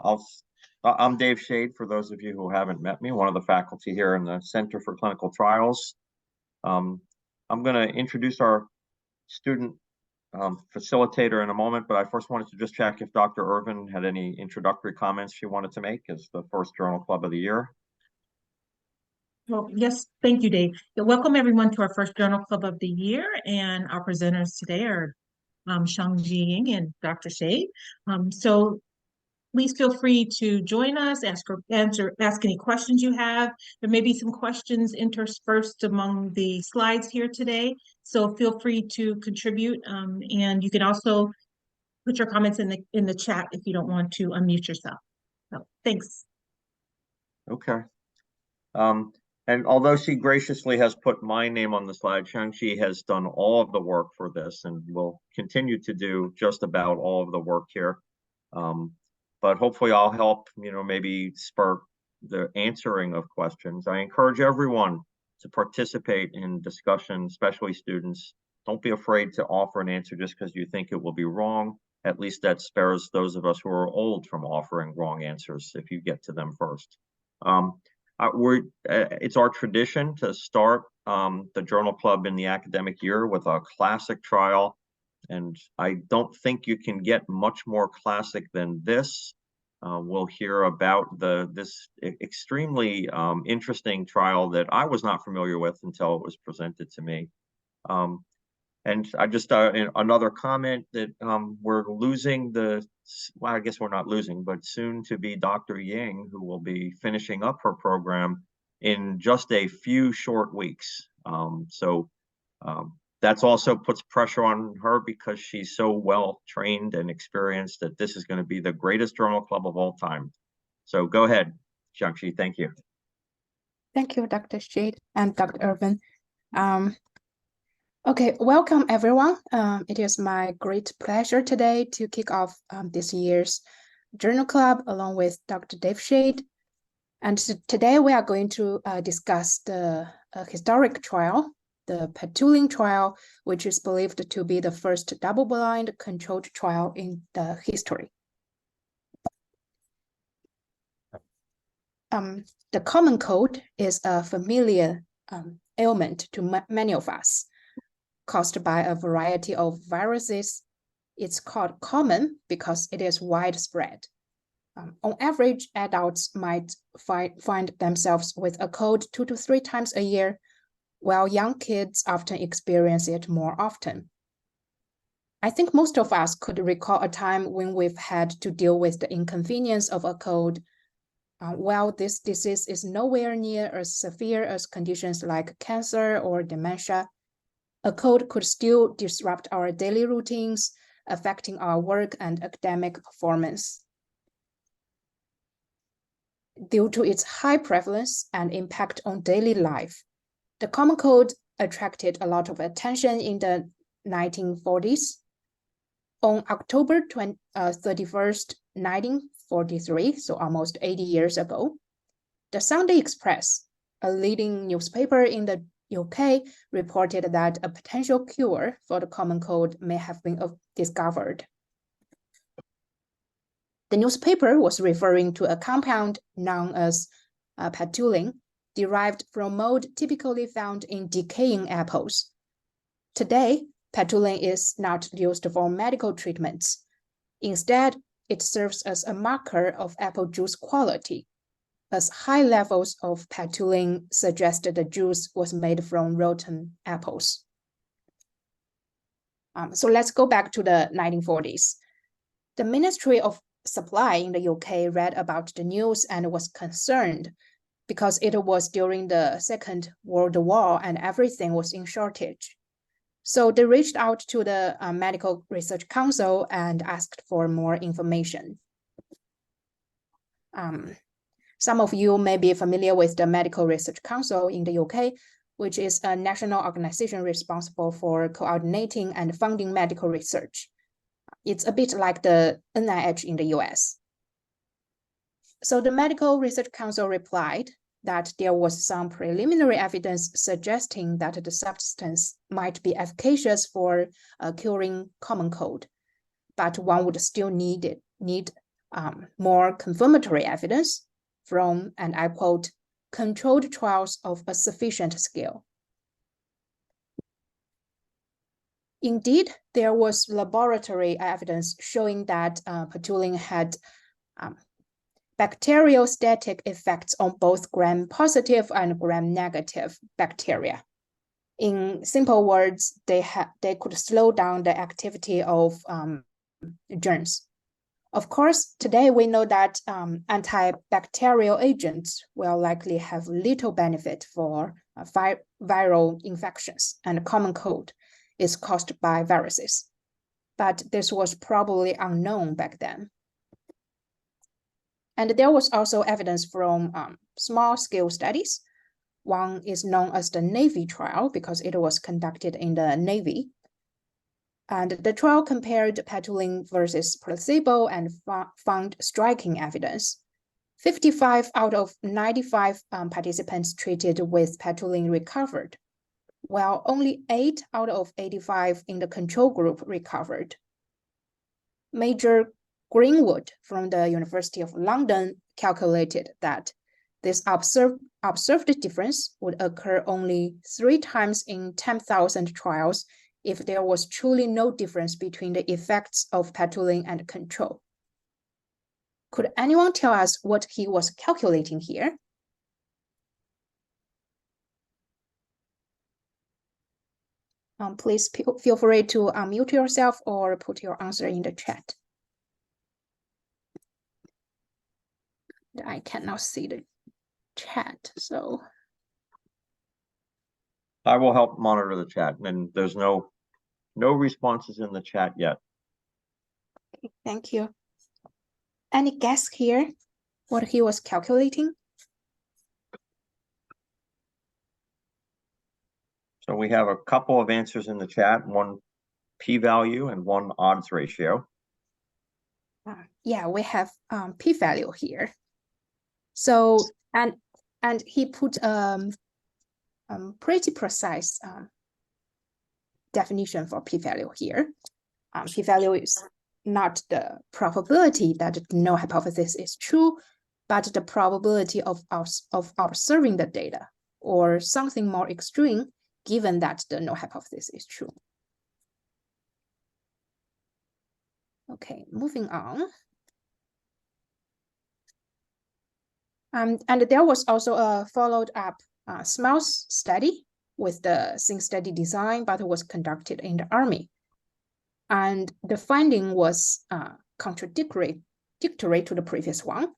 I'll, I'm Dave Shade, for those of you who haven't met me, one of the faculty here in the Center for Clinical Trials. Um, I'm going to introduce our student facilitator in a moment, but I first wanted to just check if Dr. Irvin had any introductory comments she wanted to make as the first Journal Club of the year. Well, yes, thank you, Dave. Welcome everyone to our first Journal Club of the year, and our presenters today are Shang-Ji Ying and Dr. Shade. So please feel free to join us, ask any questions you have. There may be some questions interspersed among the slides here today, so feel free to contribute. And you can also put your comments in the chat if you don't want to unmute yourself. So thanks. Okay. And although she graciously has put my name on the slide, Shang-Chi has done all of the work for this and will continue to do just about all of the work here. But hopefully I'll help, maybe spur the answering of questions. I encourage everyone to participate in discussion, especially students. Don't be afraid to offer an answer just because you think it will be wrong. At least that spares those of us who are old from offering wrong answers if you get to them first. It's our tradition to start the Journal Club in the academic year with a classic trial, and I don't think you can get much more classic than this. We'll hear about this extremely interesting trial that I was not familiar with until it was presented to me. And I just another comment that we're losing well, I guess we're not losing, but soon to be Dr. Ying, who will be finishing up her program in just a few short weeks. That's also puts pressure on her because she's so well trained and experienced that this is going to be the greatest journal club of all time. So go ahead, Shang-Chi. Thank you. Thank you, Dr. Shade and Dr. Irvin. Okay, welcome everyone. It is my great pleasure today to kick off this year's Journal Club along with Dr. Dave Shade. And today we are going to discuss the historic trial, the Petuline trial, which is believed to be the first double-blind controlled trial in the history. The common cold is a familiar ailment to many of us, caused by a variety of viruses. It's called common because it is widespread. On average, adults might find themselves with a cold 2 to 3 times a year, while young kids often experience it more often. I think most of us could recall a time when we've had to deal with the inconvenience of a cold. While this disease is nowhere near as severe as conditions like cancer or dementia, a cold could still disrupt our daily routines, affecting our work and academic performance. Due to its high prevalence and impact on daily life, the common cold attracted a lot of attention in the 1940s. On October 31st, 1943, so almost 80 years ago, the Sunday Express, a leading newspaper in the UK, reported that a potential cure for the common cold may have been discovered. The newspaper was referring to a compound known as petuline, derived from mold typically found in decaying apples. Today, petuline is not used for medical treatments. Instead, it serves as a marker of apple juice quality, as high levels of petuline suggested the juice was made from rotten apples. So let's go back to the 1940s. The Ministry of Supply in the UK read about the news and was concerned because it was during the Second World War and everything was in shortage. So they reached out to the Medical Research Council and asked for more information. Some of you may be familiar with the Medical Research Council in the UK, which is a national organization responsible for coordinating and funding medical research. It's a bit like the NIH in the US. So the Medical Research Council replied that there was some preliminary evidence suggesting that the substance might be efficacious for curing common cold, but one would still need more confirmatory evidence from, and I quote, controlled trials of a sufficient scale. Indeed, there was laboratory evidence showing that patchouli had bacteriostatic effects on both gram-positive and gram-negative bacteria. In simple words, they could slow down the activity of germs. Of course, today we know that antibacterial agents will likely have little benefit for viral infections, and common cold is caused by viruses. But this was probably unknown back then. And there was also evidence from small-scale studies. One is known as the Navy trial because it was conducted in the Navy. And the trial compared patchouli versus placebo and found striking evidence. 55 out of 95 participants treated with patchouli recovered, while only 8 out of 85 in the control group recovered. Major Greenwood from the University of London calculated that this observed difference would occur only 3 times in 10,000 trials if there was truly no difference between the effects of patchouli and control. Could anyone tell us what he was calculating here? Please feel free to unmute yourself or put your answer in the chat. I cannot see the chat, so. I will help monitor the chat, and there's no responses in the chat yet. Okay, thank you. Any guess here what he was calculating? So we have a couple of answers in the chat, one p-value and one odds ratio. Yeah, we have p-value here. So, and he put pretty precise definition for p-value here. P-value is not the probability that the null hypothesis is true, but the probability of observing the data, or something more extreme, given that the null hypothesis is true. Okay, moving on. And there was also a followed-up small study with the same study design, but it was conducted in the Army. And the finding was contradictory to the previous one,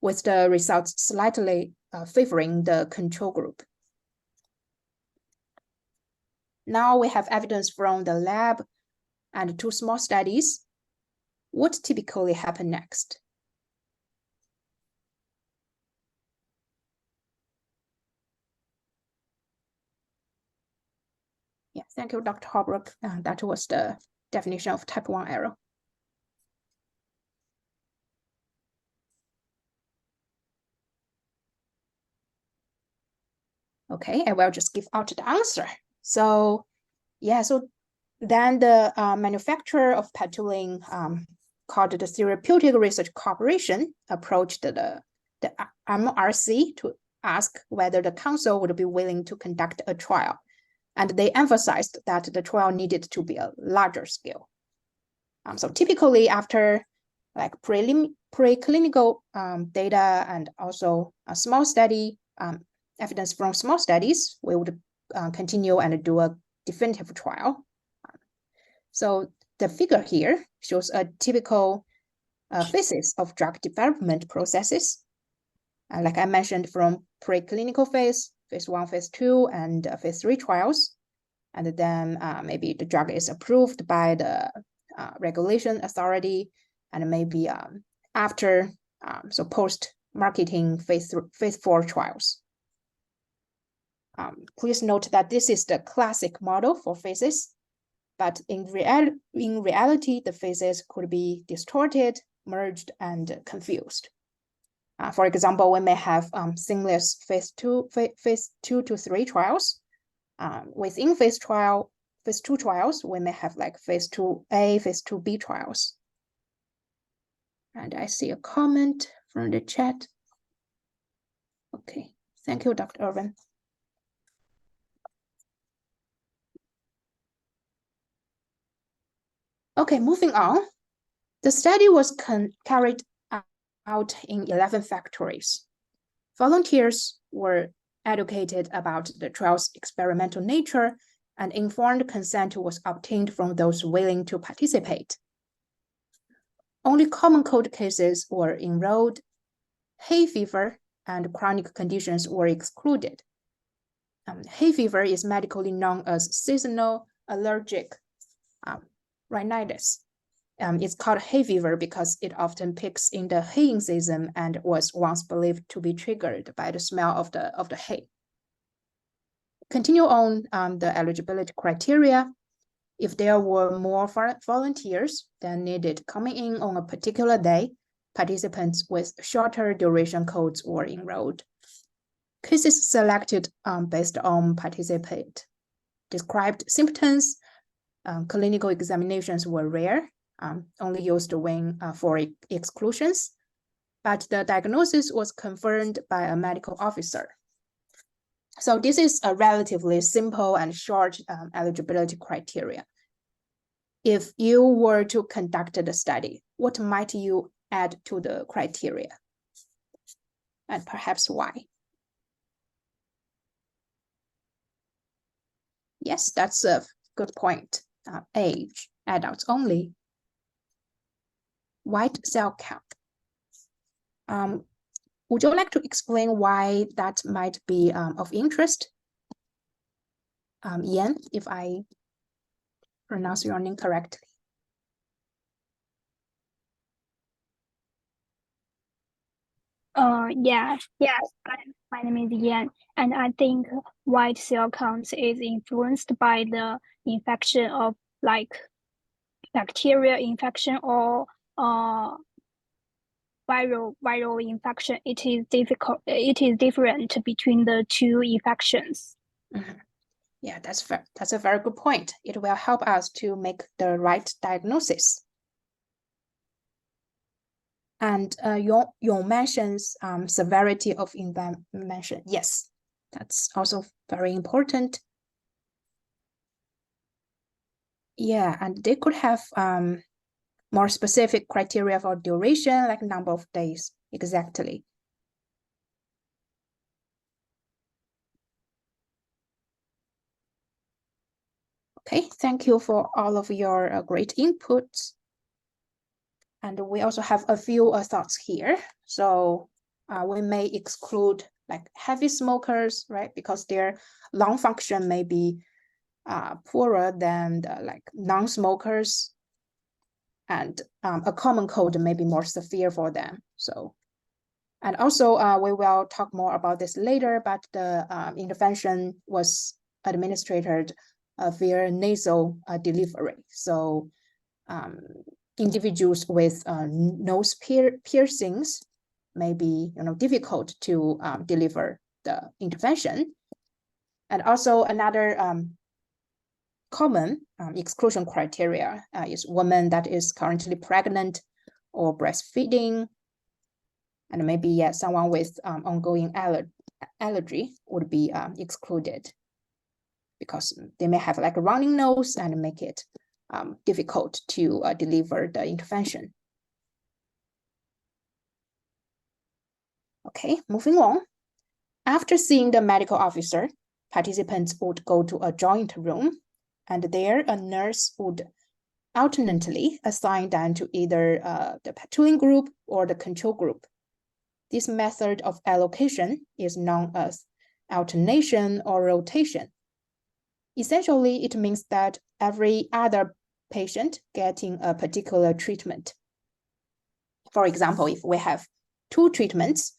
with the results slightly favoring the control group. Now we have evidence from the lab and 2 small studies. What typically happens next? Yeah, thank you, Dr. Holbrook. That was the definition of type 1 error. Okay, I will just give out the answer. So, yeah, so then the manufacturer of patchouli called the Therapeutic Research Corporation approached the MRC to ask whether the council would be willing to conduct a trial. And they emphasized that the trial needed to be a larger scale. So typically after like preclinical data and also a small study, evidence from small studies, we would continue and do a definitive trial. So the figure here shows a typical phases of drug development processes. Like I mentioned, from preclinical phase, phase 1, phase 2, and phase 3 trials. And then maybe the drug is approved by the regulation authority, and maybe after, so post-marketing phase 4 trials. Please note that this is the classic model for phases, but in reality, the phases could be distorted, merged, and confused. For example, we may have seamless phase 2 to 3 trials. Within phase 2 trials, we may have like phase 2A, phase 2B trials. And I see a comment from the chat. Okay, thank you, Dr. Irvin. Okay, moving on. The study was carried out in 11 factories. Volunteers were educated about the trial's experimental nature, and informed consent was obtained from those willing to participate. Only common cold cases were enrolled. Hay fever and chronic conditions were excluded. Hay fever is medically known as seasonal allergic rhinitis. It's called hay fever because it often peaks in the haying season and was once believed to be triggered by the smell of the hay. Continue on the eligibility criteria. If there were more volunteers than needed coming in on a particular day, participants with shorter duration codes were enrolled. Cases selected based on participant described symptoms. Clinical examinations were rare, only used when for exclusions, but the diagnosis was confirmed by a medical officer. So this is a relatively simple and short eligibility criteria. If you were to conduct the study, what might you add to the criteria? And perhaps why? Yes, that's a good point. Age, adults only. White cell count. Would you like to explain why that might be of interest? Yan, if I pronounce your name correctly. Yes, my name is Yan, and I think white cell count is influenced by the infection of like bacterial infection or viral infection. It is different between the two infections. Mm-hmm. Yeah, that's fair. That's a very good point. It will help us to make the right diagnosis. And you mentions severity of inflammation. Yes, that's also very important. Yeah, and they could have more specific criteria for duration, like number of days, exactly. Okay, thank you for all of your great inputs. And we also have a few thoughts here. So we may exclude like heavy smokers, right? Because their lung function may be poorer than the, like non-smokers. And a common cold may be more severe for them. So, and also we will talk more about this later, but the intervention was administered via nasal delivery. So individuals with nose piercings may be difficult to deliver the intervention. And also another common exclusion criteria is woman that is currently pregnant or breastfeeding, and maybe someone with ongoing allergy would be excluded because they may have like a running nose and make it difficult to deliver the intervention. Okay, moving on. After seeing the medical officer, participants would go to a joint room, and there a nurse would alternately assign them to either the patooling group or the control group. This method of allocation is known as alternation or rotation. Essentially, it means that every other patient getting a particular treatment. For example, if we have 2 treatments,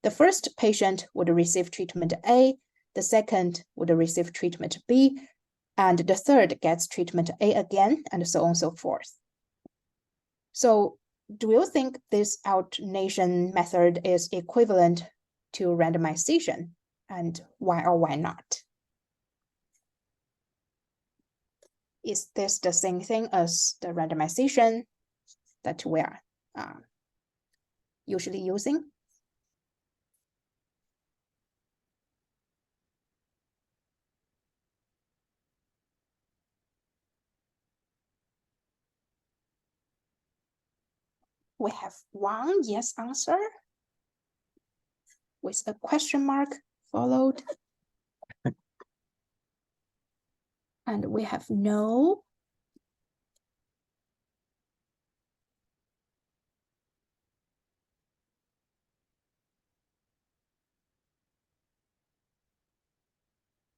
the first patient would receive treatment A, the second would receive treatment B, and the third gets treatment A again, and so on and so forth. So do you think this alternation method is equivalent to randomization, and why or why not? Is this the same thing as the randomization that we are usually using? We have one yes answer with a question mark followed. And we have no.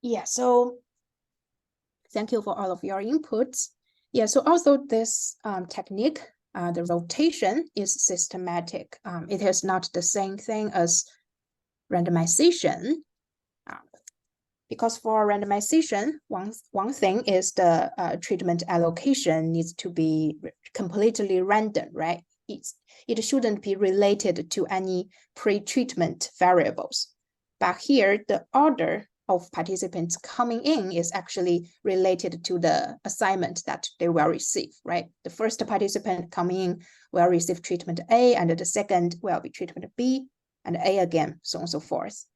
Yeah, so thank you for all of your inputs. Yeah, so also this technique, the rotation is systematic. It is not the same thing as randomization. Because for randomization, one thing is the treatment allocation needs to be completely random, right? It shouldn't be related to any pre-treatment variables. But here, the order of participants coming in is actually related to the assignment that they will receive, right? The first participant coming in will receive treatment A, and the second will be treatment B, and A again, so on and so forth.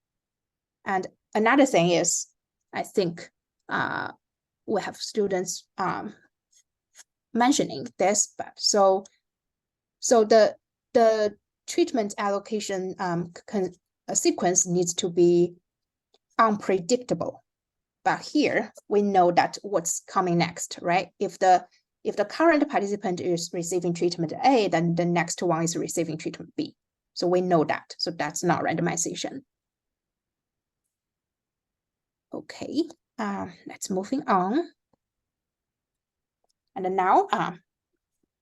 And another thing is, I think we have students mentioning this, but so the treatment allocation sequence needs to be unpredictable. But here we know that what's coming next, right? If the current participant is receiving treatment A, then the next one is receiving treatment B. So we know that. So that's not randomization. Okay, let's moving on. And now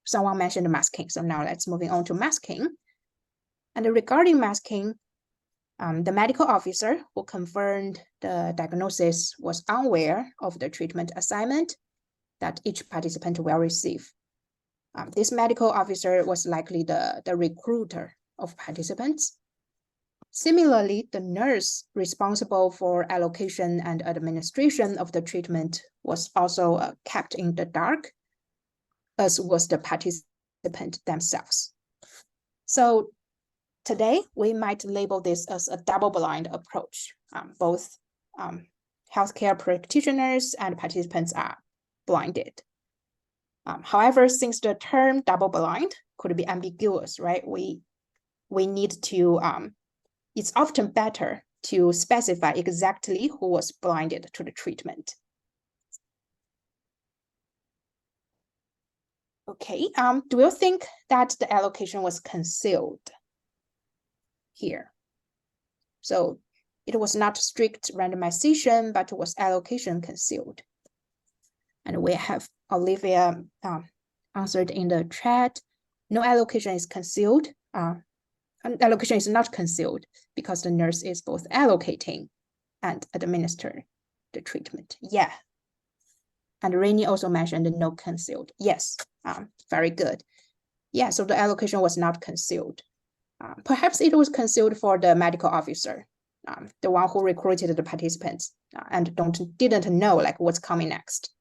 someone mentioned masking. So now let's moving on to masking. And regarding masking, the medical officer who confirmed the diagnosis was unaware of the treatment assignment that each participant will receive. This medical officer was likely the recruiter of participants. Similarly, the nurse responsible for allocation and administration of the treatment was also kept in the dark, as was the participant themselves. So today, we might label this as a double-blind approach. Both healthcare practitioners and participants are blinded. However, since the term double-blind could be ambiguous, right? We need to it's often better to specify exactly who was blinded to the treatment. Okay, do you think that the allocation was concealed here? So it was not strict randomization, but it was allocation concealed. And we have Olivia answered in the chat, no allocation is concealed. Allocation is not concealed because the nurse is both allocating and administer the treatment. Yeah. And Rainy also mentioned no concealed. Yes, very good. Yeah, so the allocation was not concealed. Perhaps it was concealed for the medical officer, the one who recruited the participants and didn't know like what's coming next.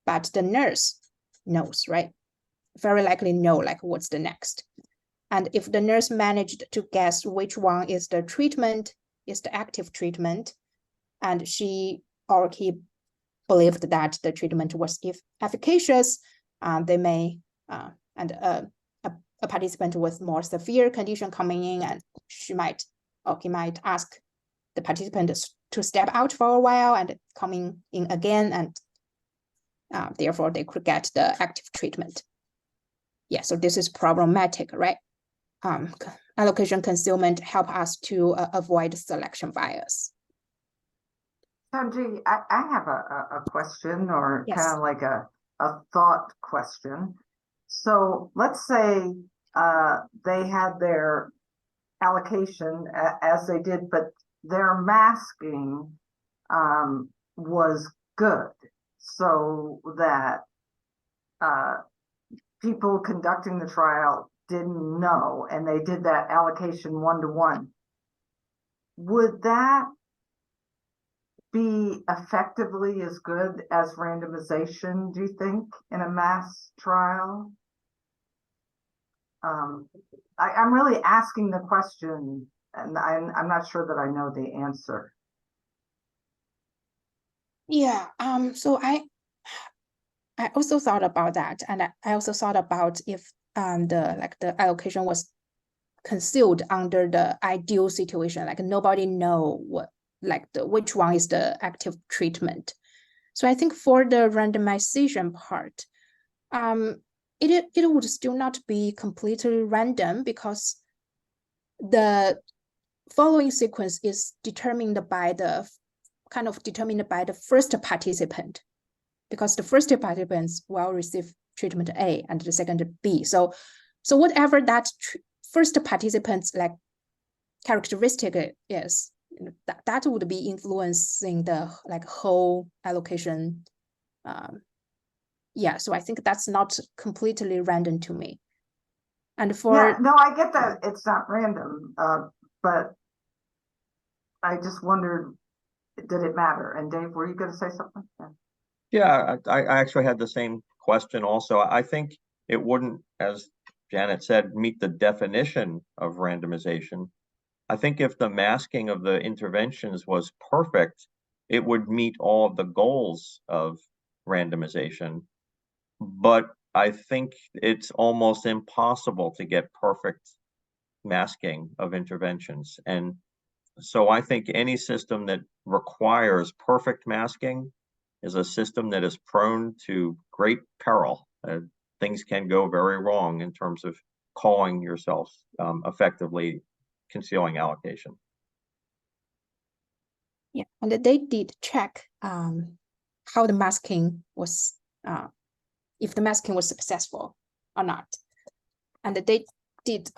But the nurse knows, right? Very likely know like what's the next. And if the nurse managed to guess which one is the treatment, is the active treatment, and she or he believed that the treatment was efficacious, they may, and a participant with more severe condition coming in, and she might, or he might ask the participant to step out for a while and coming in again, and therefore they could get the active treatment. Yeah, so this is problematic, right? Allocation concealment help us to avoid selection bias. Shangji, I have a question, or Yes. kind of like a thought question. So let's say they had their allocation as they did, but their masking was good, so that people conducting the trial didn't know, and they did that allocation 1-to-1. Would that be effectively as good as randomization, do you think, in a mass trial? I'm really asking the question, and I'm not sure that I know the answer. Yeah, so I also thought about that, and I also thought about if the allocation was concealed under the ideal situation, like nobody know which one is the active treatment. So I think for the randomization part, it would still not be completely random because the following sequence is determined by the first participant, because the first participants will receive treatment A and the second B. So whatever that first participant's like characteristic is, that would be influencing the like whole allocation. Yeah, so I think that's not completely random to me. And for Yeah, no, I get that it's not random, but I just wondered, did it matter? And Dave, were you going to say something? Yeah, I actually had the same question also. I think it wouldn't, as Janet said, meet the definition of randomization. I think if the masking of the interventions was perfect, it would meet all of the goals of randomization. But I think it's almost impossible to get perfect masking of interventions. And so I think any system that requires perfect masking is a system that is prone to great peril. Things can go very wrong in terms of calling yourself effectively concealing allocation. yeah, and they did check how the masking was, if the masking was successful or not, and they did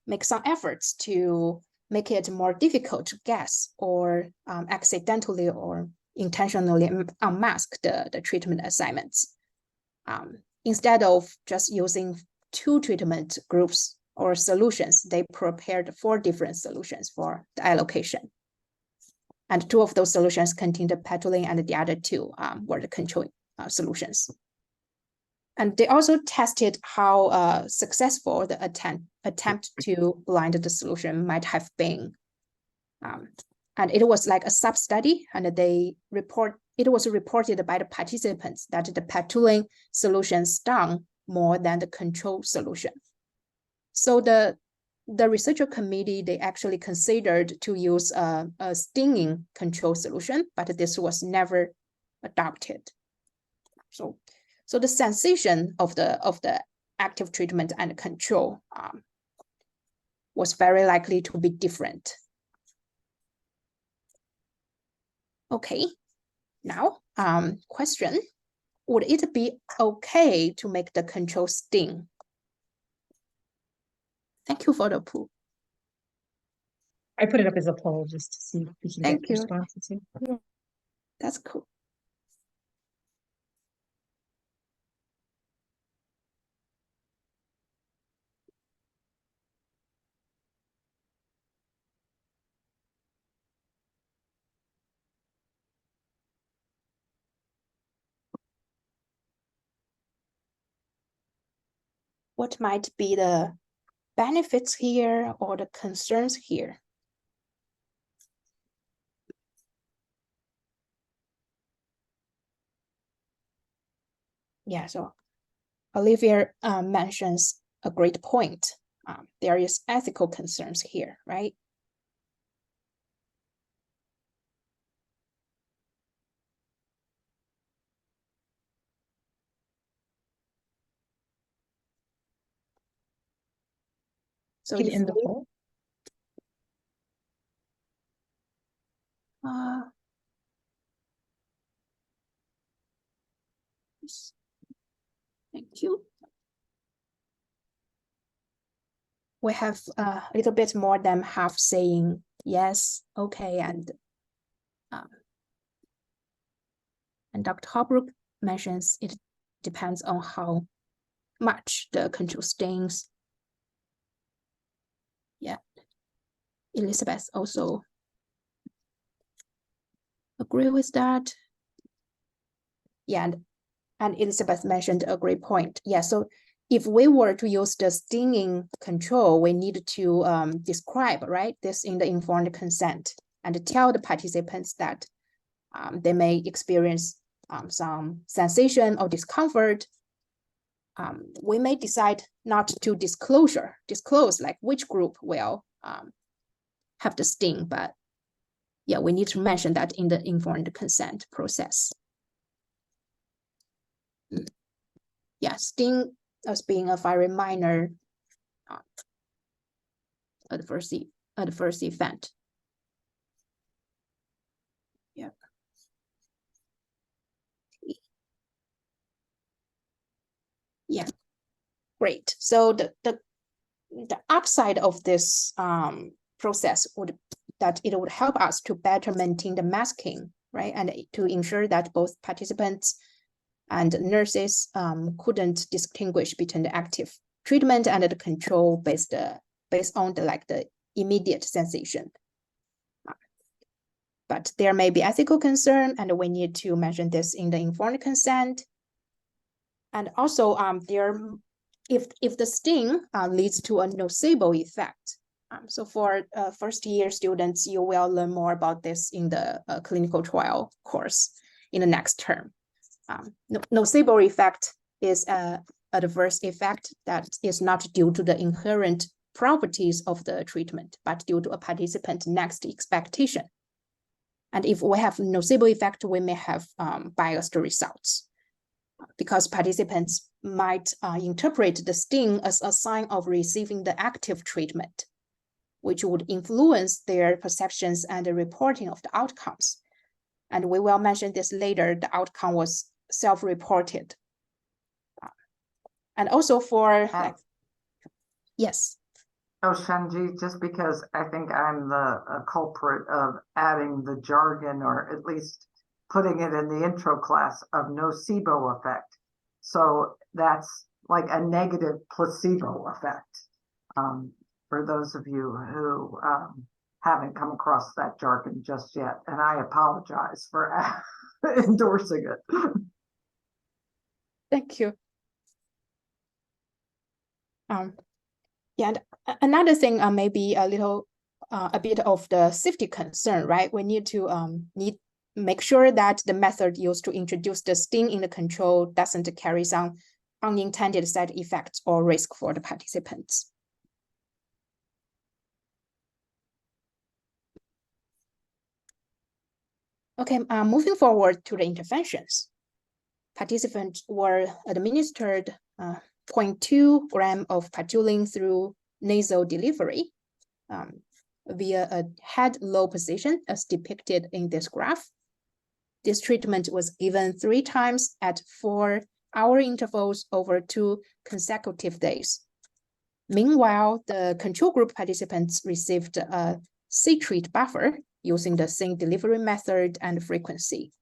make some efforts to make it more difficult to guess or accidentally or intentionally unmask the treatment assignments. Instead of just using 2 treatment groups or solutions, they prepared 4 different solutions for the allocation. And 2 of those solutions contained the Petulin, and the other 2 were the control solutions. And they also tested how successful the attempt to blind the solution might have been. And it was like a sub-study, and it was reported by the participants that the Petulin solution stung more than the control solution. So the researcher committee, they actually considered to use a stinging control solution, but this was never adopted. So the sensation of the active treatment and control was very likely to be different. Okay, now question: would it be okay to make the control sting? Thank you for the poll. I put it up as a poll just to see if we can Thank get you. responses here. That's cool. What might be the benefits here or the concerns here? Yeah, so Olivia mentions a great point. There is ethical concerns here, right? So Can if end the we, poll. thank you. We have a little bit more than half saying yes, okay, and Dr. Holbrook mentions it depends on how much the control stings. Yeah, Elizabeth also agree with that. Yeah, and Elizabeth mentioned a great point. Yeah, so if we were to use the stinging control, we need to describe, right, this in the informed consent and tell the participants that they may experience some sensation or discomfort. We may decide not to disclose like which group will have the sting, but yeah, we need to mention that in the informed consent process. Yeah, sting as being a very minor adverse event. Yeah. Yeah, great. So the upside of this process would that it would help us to better maintain the masking, right, and to ensure that both participants and nurses couldn't distinguish between the active treatment and the control based on the immediate sensation. But there may be ethical concern, and we need to mention this in the informed consent. And also, if the sting leads to a nocebo effect. So for first-year students, you will learn more about this in the clinical trial course in the next term. Nocebo effect is an adverse effect that is not due to the inherent properties of the treatment, but due to a participant next expectation. And if we have nocebo effect, we may have biased results because participants might interpret the sting as a sign of receiving the active treatment, which would influence their perceptions and the reporting of the outcomes. And we will mention this later, the outcome was self-reported. And also for, yes. Oh, Shangji, just because I think I'm the culprit of adding the jargon, or at least putting it in the intro class, of nocebo effect. So that's like a negative placebo effect. For those of you who haven't come across that jargon just yet, and I apologize for endorsing it. Thank you. Yeah, and another thing maybe a bit of the safety concern, right? We need to make sure that the method used to introduce the sting in the control doesn't carry some unintended side effects or risk for the participants. Okay, moving forward to the interventions. Participants were administered 0.2 gram of patulin through nasal delivery via a head low position as depicted in this graph. This treatment was given 3 times at 4-hour intervals over 2 consecutive days. Meanwhile, the control group participants received a C-treat buffer using the same delivery method and frequency.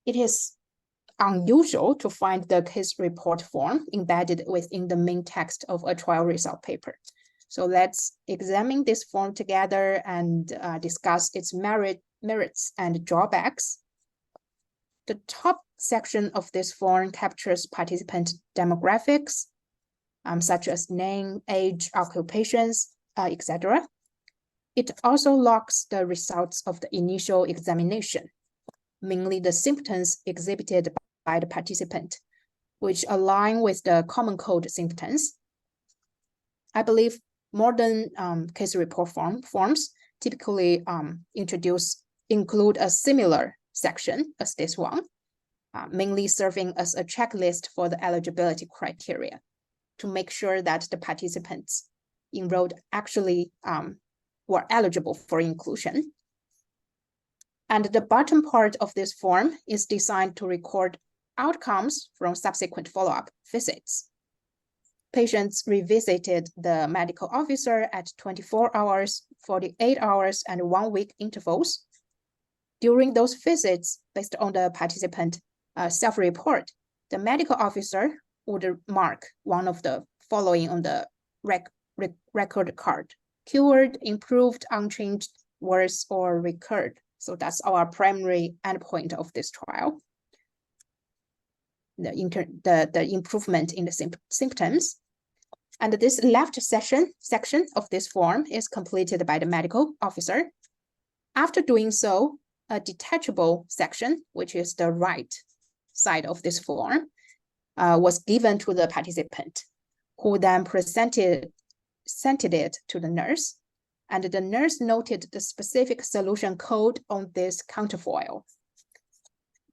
It is unusual to find the case report form embedded within the main text of a trial result paper. So let's examine this form together and discuss its merits and drawbacks. The top section of this form captures participant demographics, such as name, age, occupations, etc. It also logs the results of the initial examination, mainly the symptoms exhibited by the participant, which align with the common cold symptoms. I believe modern case report forms typically include a similar section as this one, mainly serving as a checklist for the eligibility criteria to make sure that the participants enrolled actually were eligible for inclusion. And the bottom part of this form is designed to record outcomes from subsequent follow-up visits. Patients revisited the medical officer at 24 hours, 48 hours, and 1 week intervals. During those visits, based on the participant self-report, the medical officer would mark one of the following on the record card: cured, improved, unchanged, worse, or recurred. So that's our primary endpoint of this trial. the improvement in the symptoms. And this left section of this form is completed by the medical officer. After doing so, a detachable section, which is the right side of this form, was given to the participant, who then sent it to the nurse, and the nurse noted the specific solution code on this counterfoil.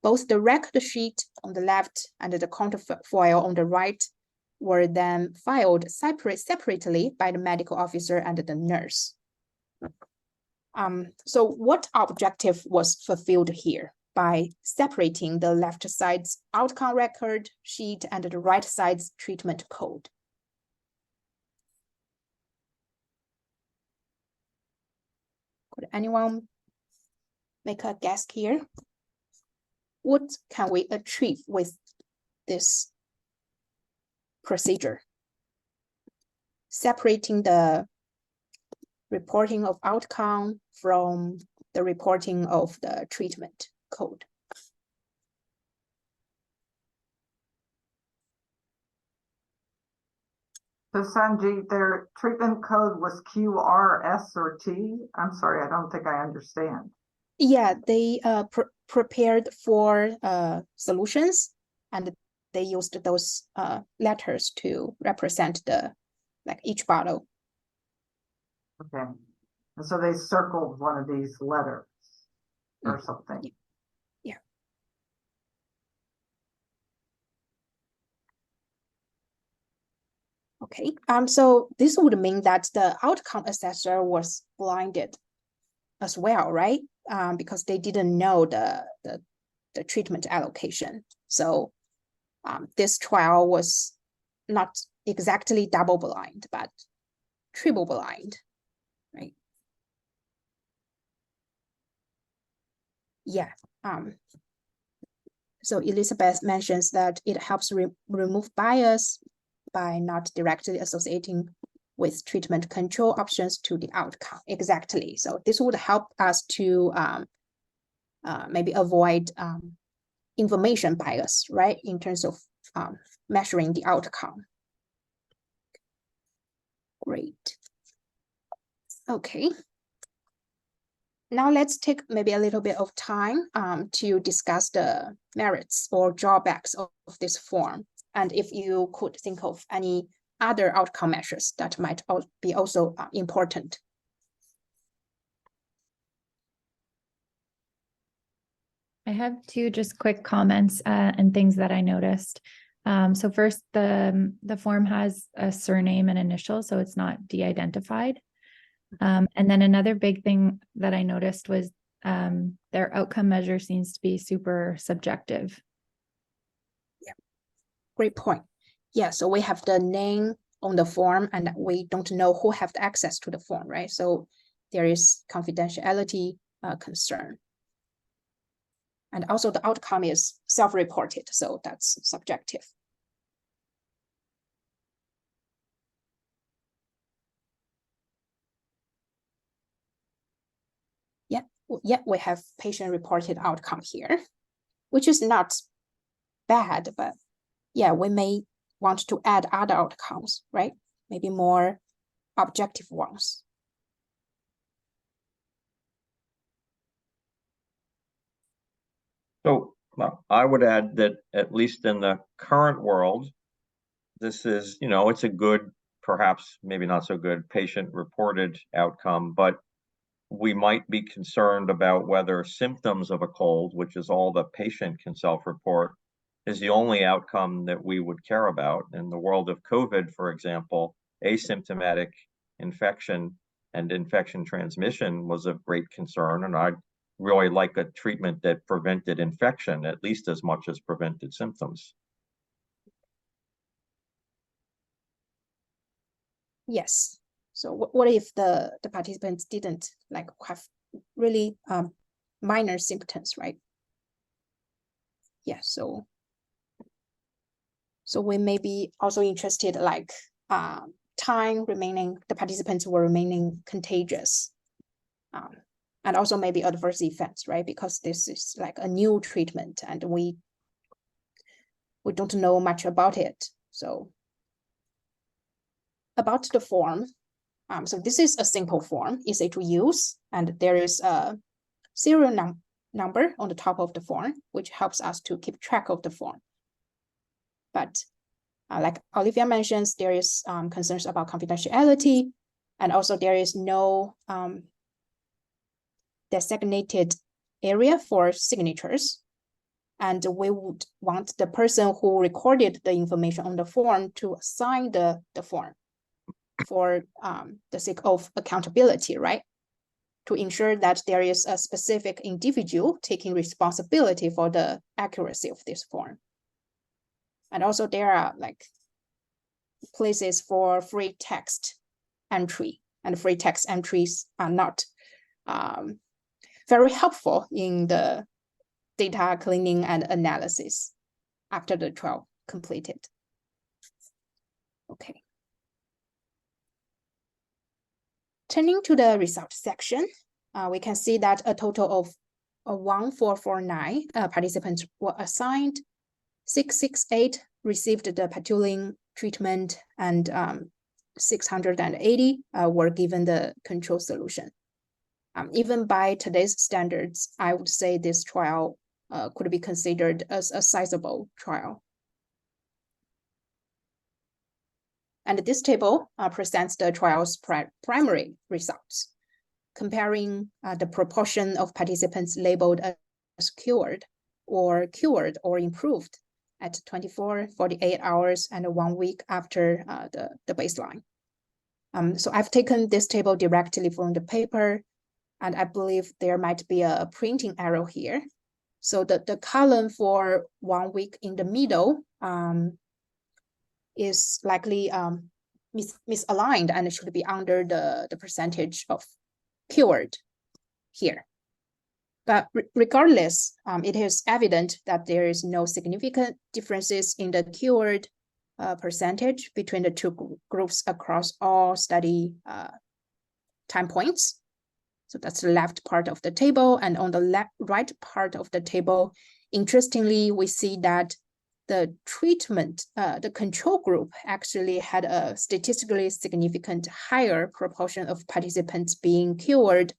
Both the record sheet on the left and the counterfoil on the right were then filed separately by the medical officer and the nurse. So what objective was fulfilled here by separating the left side's outcome record sheet and the right side's treatment code? Could anyone make a guess here? What can we achieve with this procedure? Separating the reporting of outcome from the reporting of the treatment code. So Sanjeev, their treatment code was Q, R, S, or T? I'm sorry, I don't think I understand. Yeah, they prepared for solutions, and they used those letters to represent each bottle. Okay. And so they circled one of these letters or something. Yeah. Okay, so this would mean that the outcome assessor was blinded as well, right? Because they didn't know the treatment allocation. So this trial was not exactly double blind, but triple blind, right? Yeah. So Elizabeth mentions that it helps remove bias by not directly associating with treatment control options to the outcome. Exactly. So this would help us to maybe avoid information bias, right? In terms of measuring the outcome. Great. Okay. Now let's take maybe a little bit of time to discuss the merits or drawbacks of this form. And if you could think of any other outcome measures that might be also important. I have two just quick comments and things that I noticed. So first, the form has a surname and initial, so it's not de-identified. And then another big thing that I noticed was their outcome measure seems to be super subjective. Yeah, great point. Yeah, so we have the name on the form and we don't know who have the access to the form, right? So there is confidentiality concern. And also the outcome is self-reported, so that's subjective. Yeah, we have patient-reported outcome here, which is not bad, but yeah, we may want to add other outcomes, right? Maybe more objective ones. So I would add that at least in the current world, this is, it's a good, perhaps maybe not so good patient-reported outcome, but we might be concerned about whether symptoms of a cold, which is all the patient can self-report, is the only outcome that we would care about. In the world of COVID, for example, asymptomatic infection and infection transmission was of great concern, and I'd really like a treatment that prevented infection at least as much as prevented symptoms. Yes. So what if the participants didn't have really minor symptoms, right? Yeah, so we may be also interested time remaining, the participants were remaining contagious. And also maybe adverse effects, right? Because this is like a new treatment and we we don't know much about it. So about the form, so this is a simple form, easy to use, and there is a serial number on the top of the form, which helps us to keep track of the form. But like Olivia mentions, there is concerns about confidentiality, and also there is no designated area for signatures. And we would want the person who recorded the information on the form to sign the form for the sake of accountability, right? To ensure that there is a specific individual taking responsibility for the accuracy of this form. And also there are like places for free text entry, and free text entries are not very helpful in the data cleaning and analysis after the trial completed. Okay. Turning to the result section, we can see that a total of 1449 participants were assigned, 668 received the Patulin treatment, and 680 were given the control solution. Even by today's standards, I would say this trial could be considered as a sizable trial. And this table presents the trial's primary results, comparing the proportion of participants labeled as cured or improved at 24, 48 hours, and 1 week after the baseline. So I've taken this table directly from the paper, and I believe there might be a printing error here. So the column for 1 week in the middle is likely misaligned, and it should be under the percentage of cured here. But regardless, it is evident that there is no significant differences in the cured percentage between the two groups across all study time points. So that's the left part of the table, and on the right part of the table, interestingly, we see that the treatment, the control group actually had a statistically significant higher proportion of participants being cured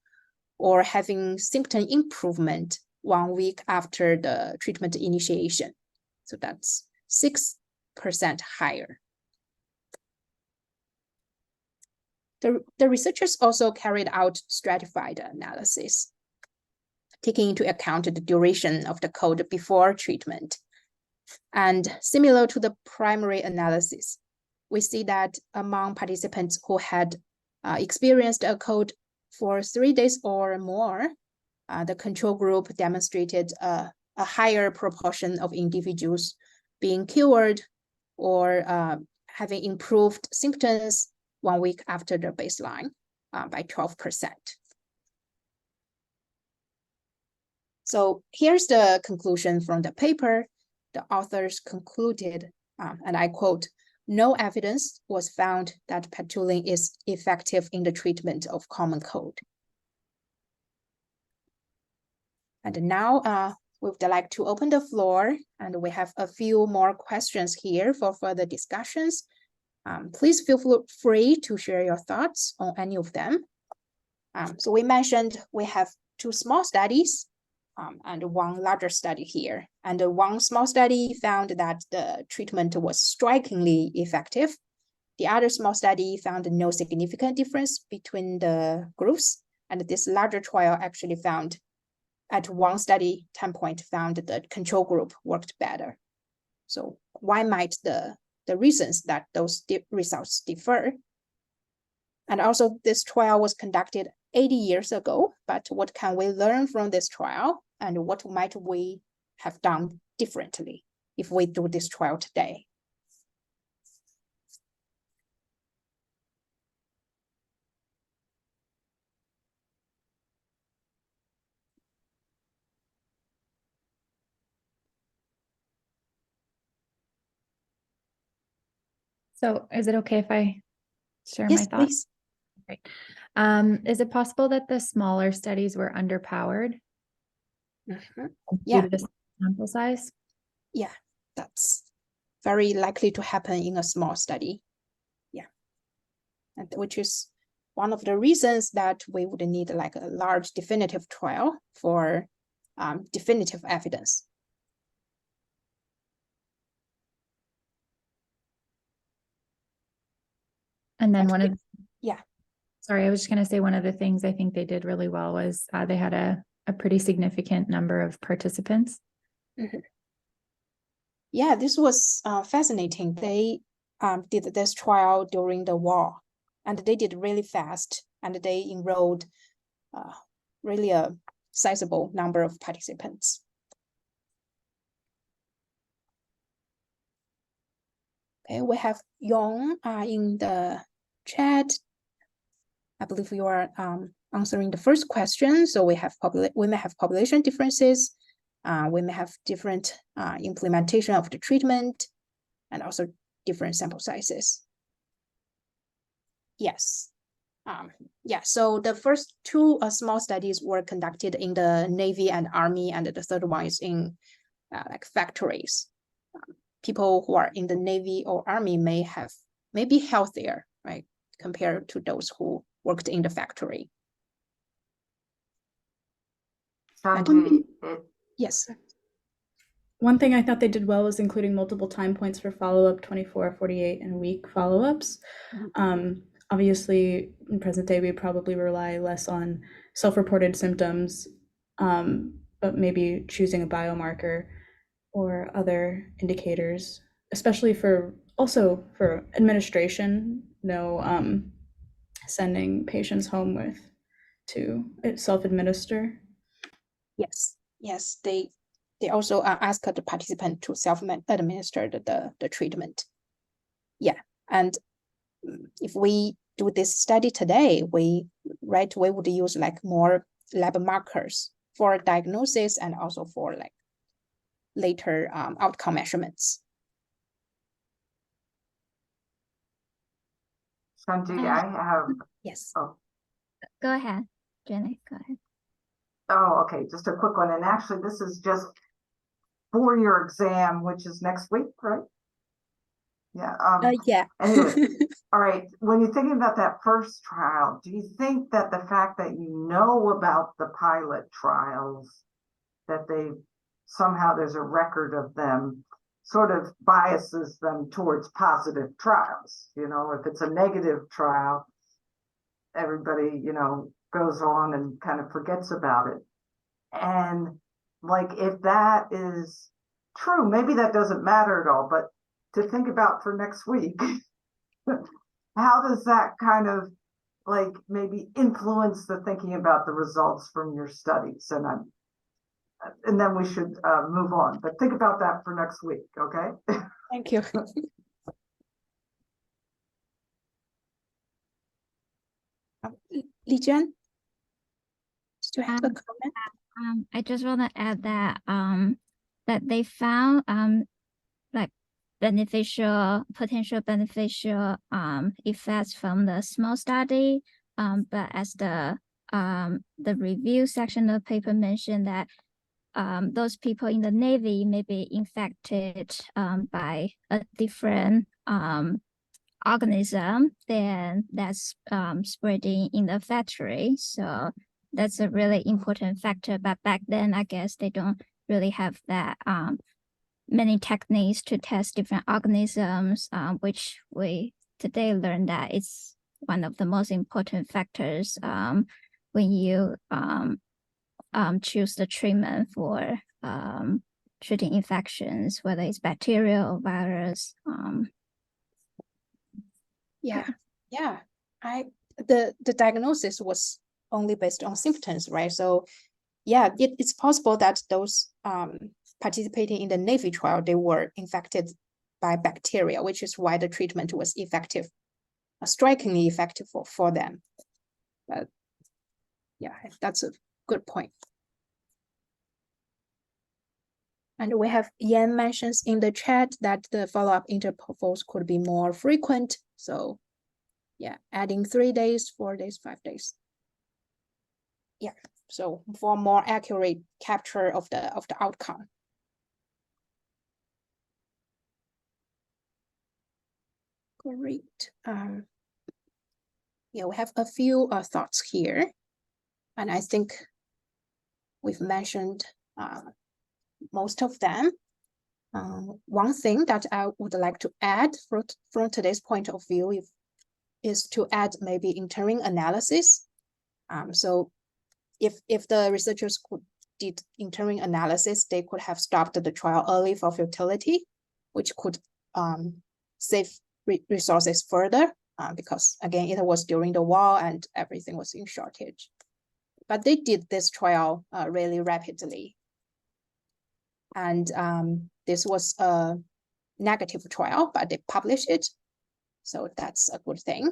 or having symptom improvement 1 week after the treatment initiation. So that's 6% higher. The researchers also carried out stratified analysis, taking into account the duration of the code before treatment. And similar to the primary analysis, we see that among participants who had experienced a code for 3 days or more, the control group demonstrated a higher proportion of individuals being cured or having improved symptoms 1 week after the baseline by 12%. So here's the conclusion from the paper. The authors concluded, and I quote, "No evidence was found that Patulin is effective in the treatment of common cold." And now we would like to open the floor, and we have a few more questions here for further discussions. Please feel free to share your thoughts on any of them. So we mentioned we have 2 small studies and 1 larger study here. And 1 small study found that the treatment was strikingly effective. The other small study found no significant difference between the groups. And this larger trial actually found at 1 study time point found the control group worked better. So why might the reasons that those results differ? And also this trial was conducted 80 years ago, but what can we learn from this trial, and what might we have done differently if we do this trial today? So is it okay if I share my Yes, thoughts? please. Great. Is it possible that the smaller studies were underpowered Mhm. due Yeah. to the sample size? Yeah, that's very likely to happen in a small study. Yeah, and which is one of the reasons that we would need like a large definitive trial for definitive evidence. And then And one of, yeah. sorry, I was just going to say one of the things I think they did really well was they had a pretty significant number of participants. Mhm. Yeah, this was fascinating. They did this trial during the war, and they did really fast, and they enrolled really a sizable number of participants. Okay, we have Yong in the chat. I believe you are answering the first question. So we may have population differences. We may have different implementation of the treatment, and also different sample sizes. Yes. Yeah, so the first two small studies were conducted in the Navy and Army, and the third one is in like factories. People who are in the Navy or Army may be healthier, right, compared to those who worked in the factory. Sanji, Yes. One thing I thought they did well was including multiple time points for follow-up, 24, 48, and week follow-ups. Obviously, in present day, we probably rely less on self-reported symptoms, but maybe choosing a biomarker or other indicators, especially for administration, sending patients home to self-administer. Yes, they also ask the participant to self-administer the treatment. Yeah, and if we do this study today, we would use like more lab markers for diagnosis and also for like later outcome measurements. Sanji, I have. Yes. Oh. Go ahead, Jenny, go ahead. Oh, okay, just a quick one. And actually, this is just for your exam, which is next week, right? Yeah. Yeah. Anyway, all right. When you're thinking about that first trial, do you think that the fact that you know about the pilot trials, that somehow there's a record of them, sort of biases them towards positive trials? You know, if it's a negative trial, everybody, goes on and kind of forgets about it. And like, if that is true, maybe that doesn't matter at all, but to think about for next week, how does that kind of like maybe influence the thinking about the results from your studies? And then we should move on, but think about that for next week. Okay. Thank you. Li Jian, did you have a comment? I just want to add that that they found like potential beneficial effects from the small study, but as the review section of the paper mentioned that those people in the Navy may be infected by a different organism than that's spreading in the factory. So that's a really important factor. But back then, I guess they don't really have that many techniques to test different organisms, which we today learned that it's one of the most important factors when you choose the treatment for treating infections, whether it's bacteria or virus. Yeah. The diagnosis was only based on symptoms, right? So yeah, it's possible that those participating in the Navy trial, they were infected by bacteria, which is why the treatment was effective, strikingly effective for them. But yeah, that's a good point. And we have Yan mentions in the chat that the follow-up intervals could be more frequent. So yeah, adding 3 days, 4 days, 5 days. Yeah, so for more accurate capture of the outcome. Great. Yeah, we have a few thoughts here, and I think we've mentioned most of them. One thing that I would like to add from today's point of view is to add maybe interim analysis. So if the researchers did interim analysis, they could have stopped the trial early for futility, which could save resources further, because again, it was during the war and everything was in shortage. But they did this trial really rapidly. And this was a negative trial, but they published it. So that's a good thing.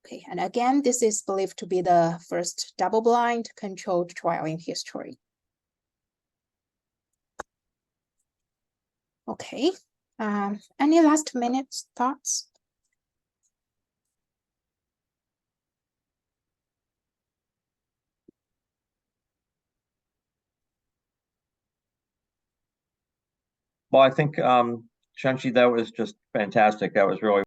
Okay, and again, this is believed to be the first double-blind controlled trial in history. Okay, any last minute thoughts? Well, I think, Shang-Chi, that was just fantastic. That was really